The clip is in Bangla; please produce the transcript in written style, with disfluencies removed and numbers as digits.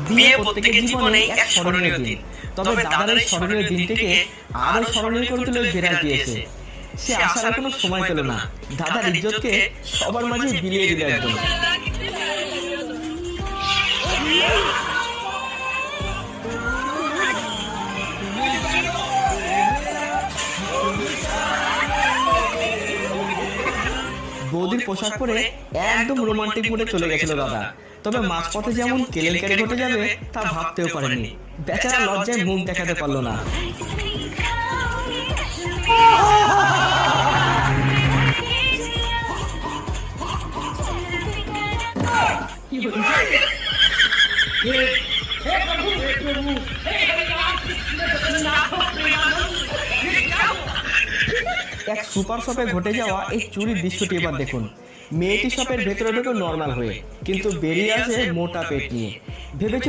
বিয়ে প্রত্যেকের জীবনে এক স্মরণীয় দিন। তবে দাদার এই স্মরণীয় দিনটিকে আরো স্মরণীয় করে তুলে বেড়া দিয়েছে। সে আসার কোনো সময় পেল না, দাদার ইজ্জতকে সবার মাঝে বিলিয়ে দিল একদম। বৌদির পোশাক পরে একদম রোমান্টিক মোডে চলে গেছিল দাদা। তবে মাঝপথে যেমন কেলেঙ্কারি ঘটে যাবে তা ভাবতেও পারেনি। বেচারা লজ্জায় মুখ দেখাতে পারলো না। এক সুপার শপে ঘটে যাওয়া এই চুরির দৃশ্যটি এবার দেখুন। মেয়েটি শপের ভেতরে ঢুকে নর্মাল হয়ে, কিন্তু বেরিয়ে আসে মোটা পেট নিয়ে। ভেবেছিল